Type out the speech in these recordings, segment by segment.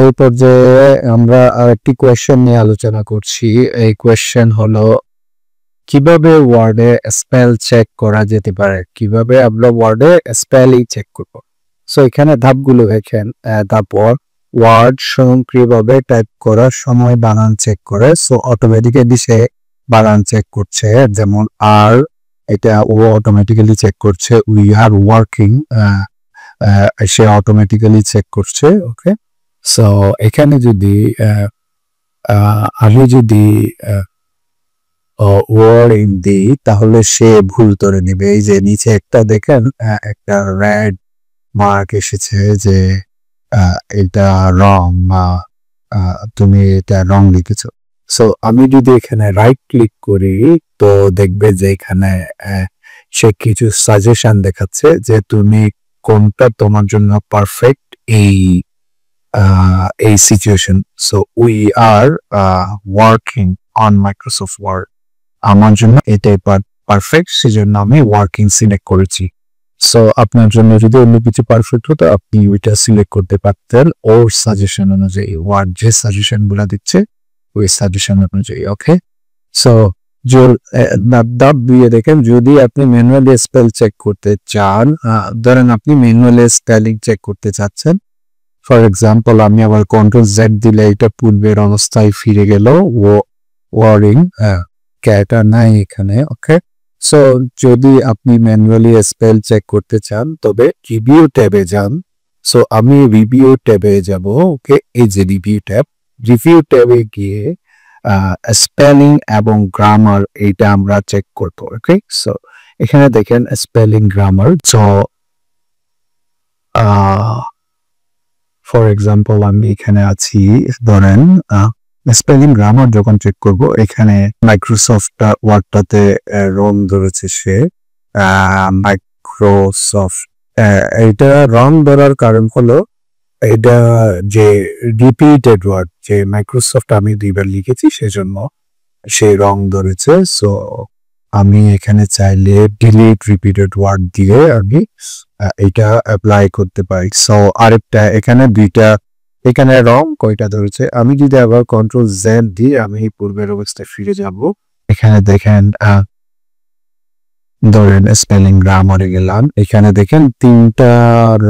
এই পর্যায়ে আমরা আরেকটি কোয়েশ্চেন নিয়ে আলোচনা করছি। এই কোয়েশ্চেন হলো কিভাবে ওয়ার্ডে স্পেল চেক করা যেতে পারে, কিভাবে আমরা ওয়ার্ডে স্পেলিং চেক করব। সো এখানে ধাপগুলো দেখেন। ধাপ ওয়ার্ড স্বয়ংক্রিয়ভাবে টাইপ করার সময় বানান চেক করে। সো অটোমেটিক্যালি সে বানান চেক করছে, যেমন আর এটা ও অটোমেটিক্যালি চেক করছে। উই আর ওয়ার্কিং সে অটোমেটিক্যালি চেক করছে। ওকে, সো এখানে যদি আমি যদি ওয়ার্ডিং দিই তাহলে সে ভুল ধরে নেবে। এই যে নিচে একটা দেখেন একটা রেড মার্ক এসেছে যে এটা রং, তুমি এটা রং লিখেছো। সো আমি যদি এখানে রাইট ক্লিক করি তো দেখবে যে এখানে সে কিছু সাজেশন দেখাচ্ছে যে তুমি কোনটা তোমার জন্য পারফেক্ট এই situation. So we are working on Microsoft Word, আমার জন্য এটাই পারফেক্ট, সেজন্য আমি ওয়ার্কিং সিলেক্ট করেছি। সো আপনার জন্য যদি অন্য কিছু পারফেক্ট হতো আপনি ওইটা সিলেক্ট করতে পারতেন ওর সাজেশন অনুযায়ী, ওয়ার্ড যে সাজেশন গুলা দিচ্ছে ওই সাজেশন অনুযায়ী। ওকে, সো ধাপ দিয়ে দেখেন, যদি আপনি ম্যানুয়ালি স্পেল চেক করতে চান, ধরেন আপনি ম্যানুয়ালি স্পেলিং চেক করতে চাচ্ছেন, ফর এক্সাম্পল আমি আবার কন্ট্রোল জেড দিলে এটা পূর্বের অবস্থায় ফিরে গেল। ওয়ার্ডিং ক্যাটা নাই এখানে। ওকে, সো যদি আপনি ম্যানুয়ালি স্পেল চেক করতে চান তবে রিভিউ ট্যাবে যান। সো আমি রিভিউ ট্যাবে যাব। ওকে, এই যে রিভিউ ট্যাবে গিয়ে স্পেলিং এবং গ্রামার এইটা আমরা চেক করব। ওকে, সো এখানে দেখেন spelling grammar. So for example আমি এখানে আছি, ধরেন স্পেলিং গ্রামার যখন চেক করব এখানে মাইক্রোসফট ওয়ার্ডটাতে রং ধরেছে সে মাইক্রোসফট। এটা রং ধরার কারণ হলো এটা যে রিপিটেড ওয়ার্ড, যে মাইক্রোসফট আমি দুইবার লিখেছি সেজন্য সে রং ধরেছে। সো আমি এখানে চাইলে ডিলিট রিপিটেড ওয়ার্ড দিয়ে আমি এটা অ্যাপ্লাই করতে পারি। সো আরেকটা এখানে দুইটা, এখানে রং কয়টা ধরেছে, আমি যদি আবার কন্ট্রোল জেড দিই আমি পূর্বের অবস্থায় ফিরে যাব। এখানে দেখেন ধরেন স্পেলিং গ্রামারে গেলাম, এখানে দেখেন তিনটা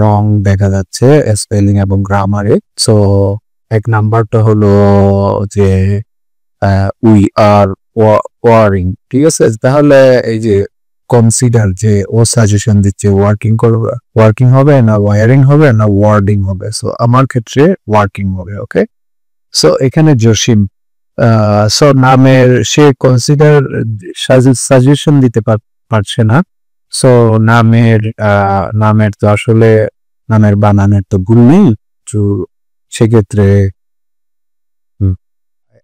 রং দেখা যাচ্ছে স্পেলিং এবং গ্রামারে। সো এক নাম্বারটা হলো যে উই আর ওয়ারিং, ঠিক আছে। তাহলে এই যে কনসিডার যে ও সাজেশন দিচ্ছে ওয়ার্কিং হবে না ওয়ারিং হবে না ওয়ার্ডিং হবে। সো আমার ক্ষেত্রে ওয়ার্কিং হবে। ওকে, সো এখানে জসিম সো নামের সে কনসিডার সাজেশন দিতে পারছে না। সো নামের তো আসলে নামের বানানের তো ভুল নেই, তো সেক্ষেত্রে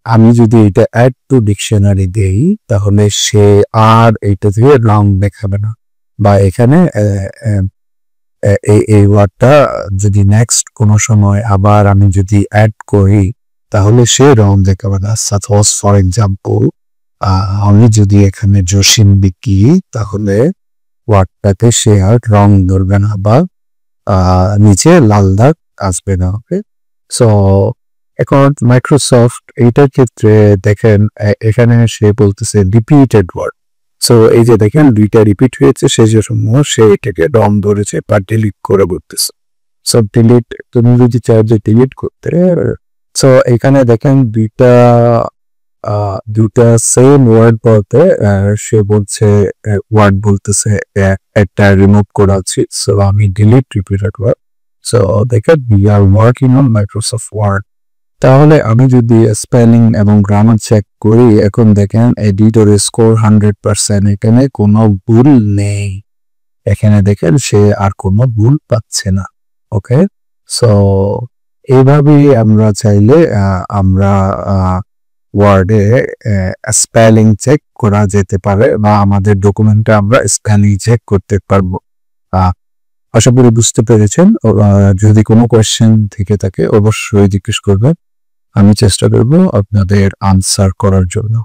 আমি যদি এটা অ্যাড টু ডিকশনারি দেই তাহলে সে আর এইটা থেকে রং দেখাবে না, বা এখানে এই ওয়ার্ডটা যদি নেক্সট কোনো সময় আবার আমি যদি অ্যাড করি তাহলে সে রং দেখাবে না। সাপোজ ফর এক্সাম্পল আমি যদি এখানে জসিম লিখি তাহলে ওয়ার্ডটাতে সে আর রং ধরবে না বা নিচে লাল দাগ আসবে না। ওকে, সো এখন মাইক্রোসফট এইটার ক্ষেত্রে দেখেন এখানে সে বলতেছে রিপিটেড ওয়ার্ড। সো এই যে দেখেন দুইটা রিপিট হয়েছে, সেই জন্য সে এটাকে রং ধরেছে বা ডিলিট করে বলতেছে। সো ডিলিট, তুমি যদি চাও যে ডিলিট করতে, সো এখানে দেখেন দুটা সেম ওয়ার্ড বলতে সে বলছে ওয়ার্ড বলতেছে একটা রিমুভ করা উচিত। সো আমি ডিলিট রিপিটেড ওয়ার্ড। সো দেখেন we are working on Microsoft Word. তাহলে আমি যদি স্পেলিং এবং গ্রামার চেক করি, এখন দেখেন এডিটর স্কোর 100%, এখানে কোনো ভুল নেই। এখানে দেখেন সে আর কোনো ভুল পাচ্ছে না। ওকে, সো এইভাবে আমরা চাইলে আমরা ওয়ার্ডে স্পেলিং চেক করা যেতে পারে বা আমাদের ডকুমেন্টে আমরা স্পেলিং চেক করতে পারবো। আশা করি বুঝতে পেরেছেন। যদি কোনো কোয়েশ্চেন থেকে থাকে অবশ্যই জিজ্ঞেস করবেন, আমি চেষ্টা করব আপনাদের আনসার করার জন্য।